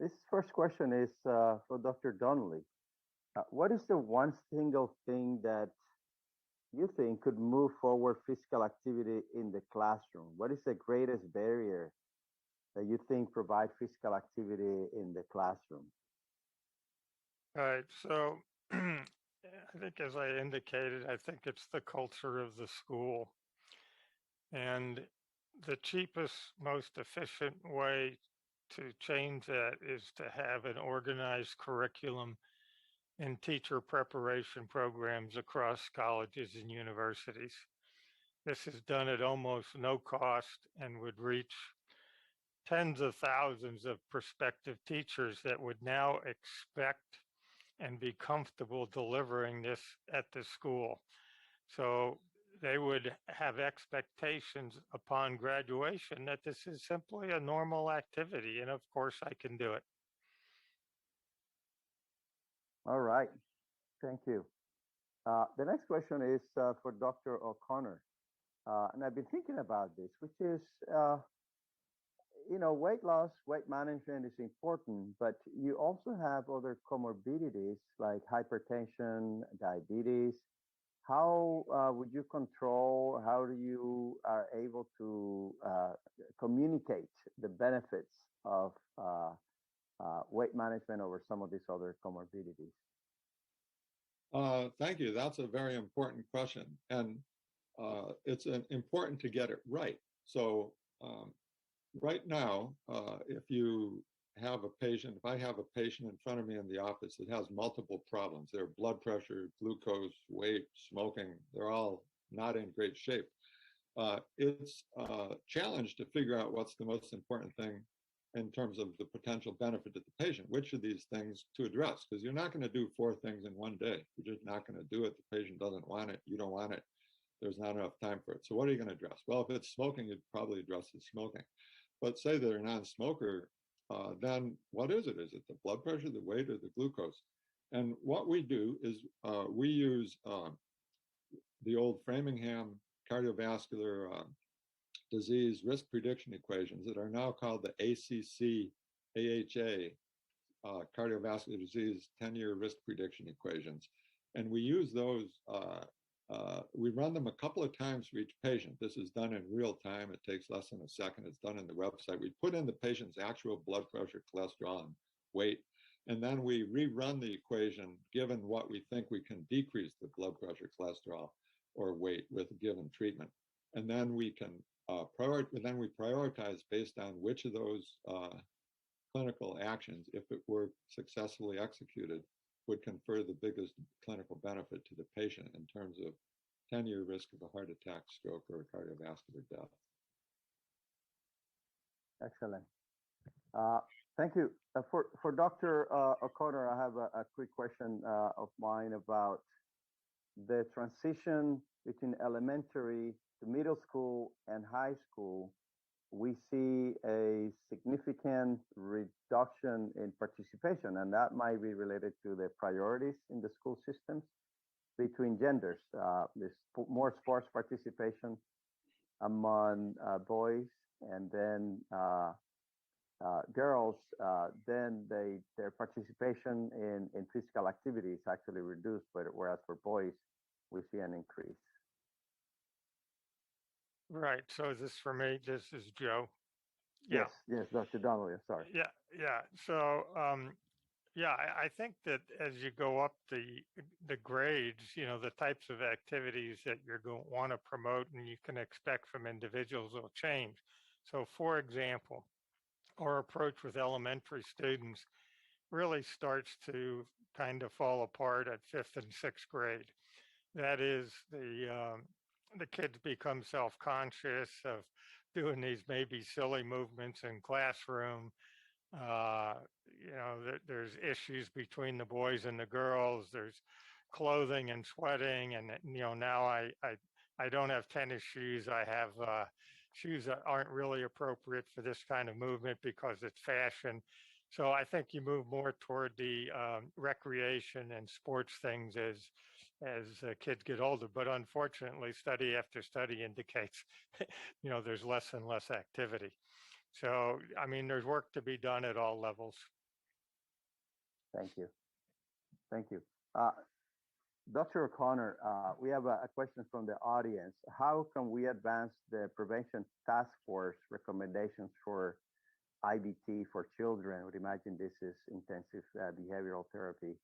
This first question is for Dr. Donnelly. What is the one single thing that you think could move forward physical activity in the classroom? What is the greatest barrier that you think provide physical activity in the classroom? All right. So I think, as I indicated, I think it's the culture of the school. And the cheapest, most efficient way to change that is to have an organized curriculum and teacher preparation programs across colleges and universities. This is done at almost no cost and would reach tens of thousands of prospective teachers that would now expect and be comfortable delivering this at the school. So they would have expectations upon graduation that this is simply a normal activity, and of course I can do it. All right. Thank you. The next question is for Dr. O'Connor. And I've been thinking about this, which is, weight loss, weight management is important, but you also have other comorbidities like hypertension, diabetes. How would you control, how do you are able to communicate the benefits of weight management over some of these other comorbidities? Thank you. That's a very important question. And it's important to get it right. So right now, if you have a patient, if I have a patient in front of me in the office that has multiple problems, their blood pressure, glucose, weight, smoking, they're all not in great shape. It's a challenge to figure out what's the most important thing in terms of the potential benefit to the patient, which of these things to address, because you're not going to do 4 things in one day. You're just not going to do it. The patient doesn't want it. You don't want it. There's not enough time for it. So what are you going to address? Well, if it's smoking, you'd probably address the smoking. But say they're a non-smoker, then what is it? Is it the blood pressure, the weight, or the glucose? And what we do is we use the old Framingham cardiovascular disease risk prediction equations that are now called the ACC-AHA cardiovascular disease 10-year risk prediction equations. And we use those, we run them a couple of times for each patient. This is done in real time. It takes less than a second. It's done in the website. We put in the patient's actual blood pressure, cholesterol, and weight. And then we rerun the equation given what we think we can decrease the blood pressure, cholesterol, or weight with a given treatment. And then we can prioritize based on which of those clinical actions, if it were successfully executed, would confer the biggest clinical benefit to the patient in terms of 10-year risk of a heart attack, stroke, or cardiovascular death. Excellent. Thank you. For Dr. O'Connor, I have a quick question of mine about the transition between elementary to middle school and high school. We see a significant reduction in participation, and that might be related to the priorities in the school systems between genders. There's more sports participation among boys, and then girls, then their participation in physical activity is actually reduced, but whereas for boys, we see an increase. Right. So is this for me? This is Joe. Yeah. Yes, Dr. Donnelly. Sorry. Yeah. So I think that as you go up the grades, the types of activities that you're going to want to promote and you can expect from individuals will change. So, for example, our approach with elementary students really starts to kind of fall apart at 5th and 6th grade. That is, the kids become self-conscious of doing these maybe silly movements in classroom. There's issues between the boys and the girls. There's clothing and sweating, and now I don't have tennis shoes. I have shoes that aren't really appropriate for this kind of movement because it's fashion. So I think you move more toward the recreation and sports things as kids get older. But unfortunately, study after study indicates, there's less and less activity. So, I mean, there's work to be done at all levels. Thank you. Thank you. Uh, Dr. O'Connor, we have a question from the audience. How can we advance the prevention task force recommendations for IBT for children? I would imagine this is intensive behavioral therapy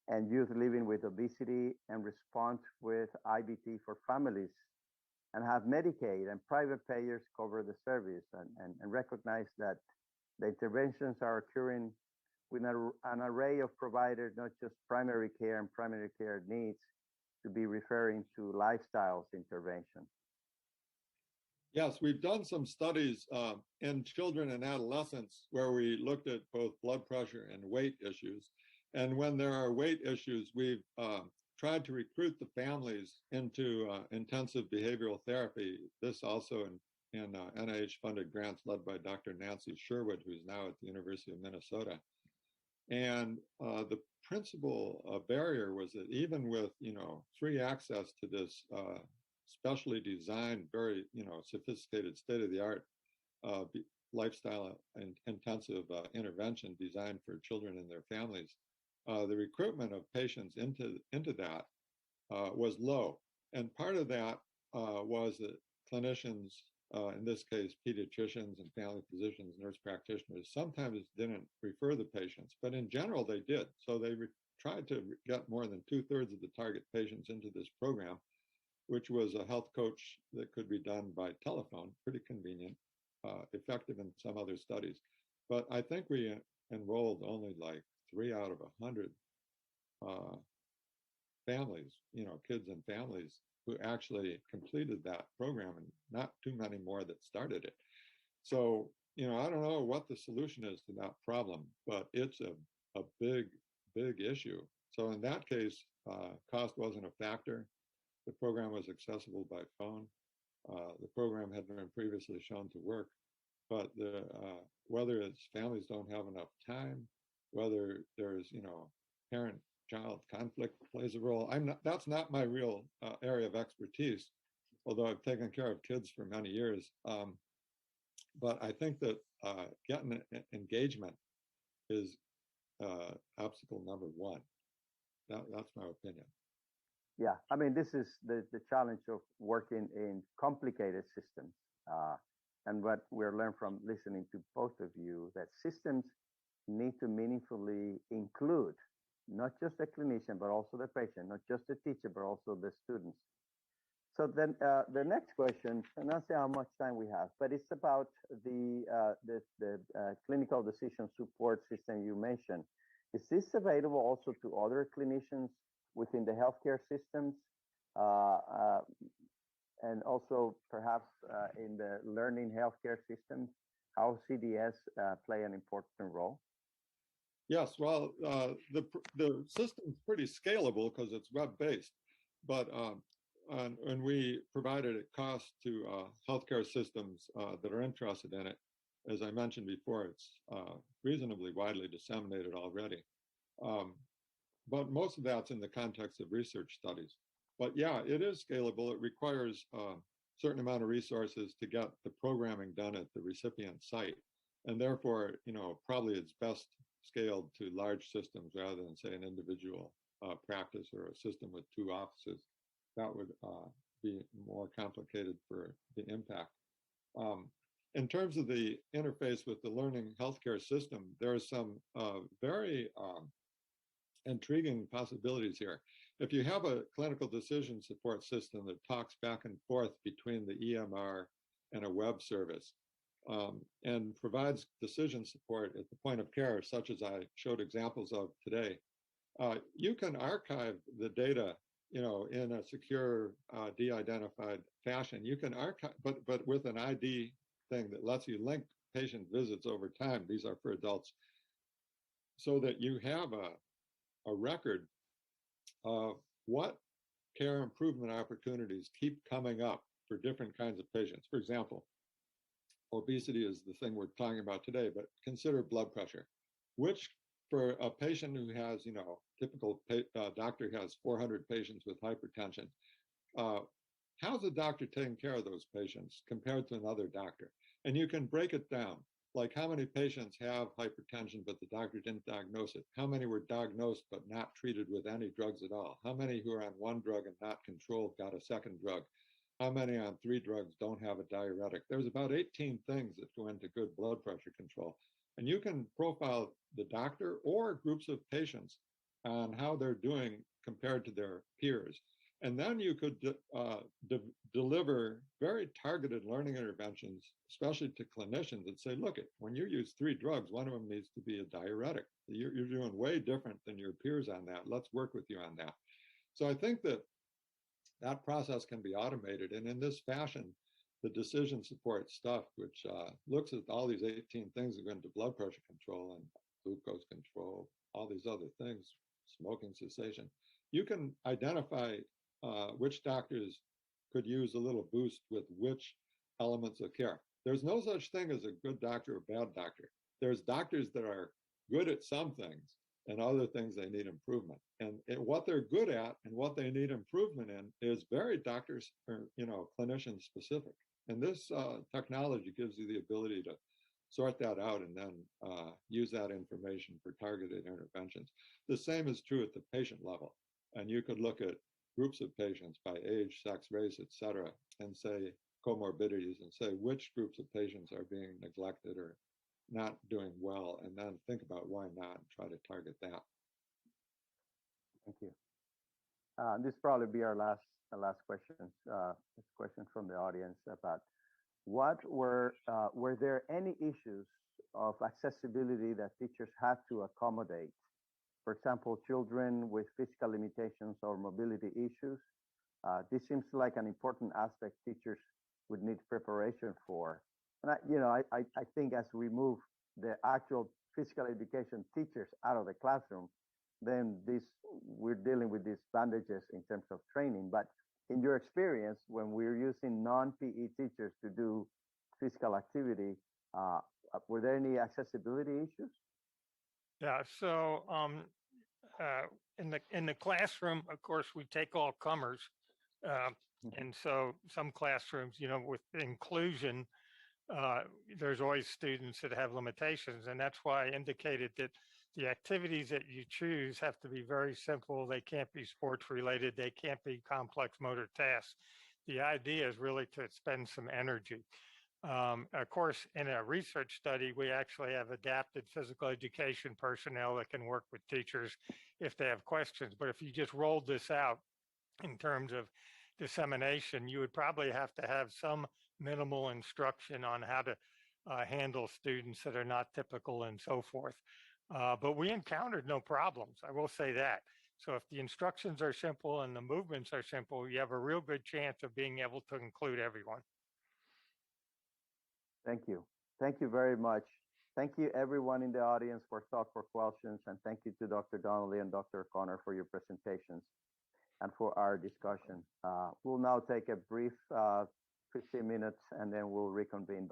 and youth living with obesity and respond with IBT for families and have Medicaid and private payers cover the service and recognize that the interventions are occurring with an array of providers, not just primary care and primary care needs to be referring to lifestyles intervention. Yes, we've done some studies in children and adolescents where we looked at both blood pressure and weight issues. And when there are weight issues, we've tried to recruit the families into intensive behavioral therapy. This also in NIH-funded grants led by Dr. Nancy Sherwood, who's now at the University of Minnesota. And the principal barrier was that even with, free access to this specially designed, very, sophisticated, state-of-the-art lifestyle and intensive intervention designed for children and their families, the recruitment of patients into that was low. And part of that was that clinicians, in this case, pediatricians and family physicians, nurse practitioners, sometimes didn't refer the patients, but in general they did. So they tried to get more than 2/3 of the target patients into this program, which was a health coach that could be done by telephone, pretty convenient, effective in some other studies. But I think we enrolled only like 3 out of 100 families, kids and families who actually completed that program, and not too many more that started it. So, I don't know what the solution is to that problem, but it's a big, big issue. So in that case, cost wasn't a factor. The program was accessible by phone. The program had been previously shown to work, but whether it's families don't have enough time, whether there's, parent-child conflict plays a role. That's not my real area of expertise, although I've taken care of kids for many years. But I think that getting engagement is obstacle number one. That's my opinion. Yeah, I mean, this is the challenge of working in complicated systems. And what we're learning from listening to both of you, that systems need to meaningfully include not just the clinician, but also the patient, not just the teacher, but also the students. So then the next question, I'm not saying how much time we have, but it's about the clinical decision support system you mentioned. Is this available also to other clinicians within the healthcare systems? And also perhaps in the learning healthcare systems, how CDS play an important role? Yes, well, the system's pretty scalable because it's web-based, but and we provided at cost to healthcare systems that are interested in it. As I mentioned before, it's reasonably widely disseminated already. But most of that's in the context of research studies. But yeah, it is scalable. It requires a certain amount of resources to get the programming done at the recipient site. And therefore, probably it's best scaled to large systems rather than, say, an individual practice or a system with 2 offices. That would be more complicated for the impact. In terms of the interface with the learning healthcare system, there are some very intriguing possibilities here. If you have a clinical decision support system that talks back and forth between the EMR and a web service, and provides decision support at the point of care, such as I showed examples of today, you can archive the data, in a secure, de-identified fashion. You can archive, but with an ID thing that lets you link patient visits over time. These are for adults, so that you have a record of what care improvement opportunities keep coming up for different kinds of patients. For example, obesity is the thing we're talking about today, but consider blood pressure. Which, for a patient who has, typical doctor has 400 patients with hypertension, how's the doctor taking care of those patients compared to another doctor? And you can break it down. like how many patients have hypertension, but the doctor didn't diagnose it? How many were diagnosed but not treated with any drugs at all? How many who are on one drug and not controlled got a second drug? How many on 3 drugs don't have a diuretic? There's about 18 things that go into good blood pressure control. And you can profile the doctor or groups of patients on how they're doing compared to their peers. And then you could deliver very targeted learning interventions, especially to clinicians, that say, look, when you use 3 drugs, one of them needs to be a diuretic. You're doing way different than your peers on that. Let's work with you on that. So I think that that process can be automated. And in this fashion, the decision support stuff, which looks at all these 18 things that go into blood pressure control and glucose control, all these other things, smoking cessation, you can identify which doctors could use a little boost with which elements of care. There's no such thing as a good doctor or bad doctor. There's doctors that are good at some things and other things they need improvement. And what they're good at and what they need improvement in is very doctors or clinician specific. And this technology gives you the ability to sort that out and then use that information for targeted interventions. The same is true at the patient level. And you could look at groups of patients by age, sex, race, et cetera, and say comorbidities and say which groups of patients are being neglected or not doing well, and then think about why not and try to target that. Thank you. This probably be our last question. This question from the audience about what were there any issues of accessibility that teachers had to accommodate? For example, children with physical limitations or mobility issues. This seems like an important aspect teachers would need preparation for. And I think as we move the actual physical education teachers out of the classroom, then we're dealing with these bandages in terms of training. But in your experience, when we're using non-PE teachers to do physical activity, were there any accessibility issues? Yeah. So in the classroom, of course, we take all comers, and so some classrooms, with inclusion, there's always students that have limitations, and that's why I indicated that the activities that you choose have to be very simple. They can't be sports related. They can't be complex motor tasks. The idea is really to spend some energy. Of course, in a research study, we actually have adapted physical education personnel that can work with teachers if they have questions. But if you just rolled this out in terms of dissemination, you would probably have to have some minimal instruction on how to handle students that are not typical and so forth. But we encountered no problems, I will say that. So if the instructions are simple and the movements are simple, you have a real good chance of being able to include everyone. Thank you. Thank you very much. Thank you everyone in the audience for Talk for Questions, and thank you to Dr. Donnelly and Dr. O'Connor for your presentations and for our discussion. We'll now take a brief 15 minutes and then we'll reconvene back.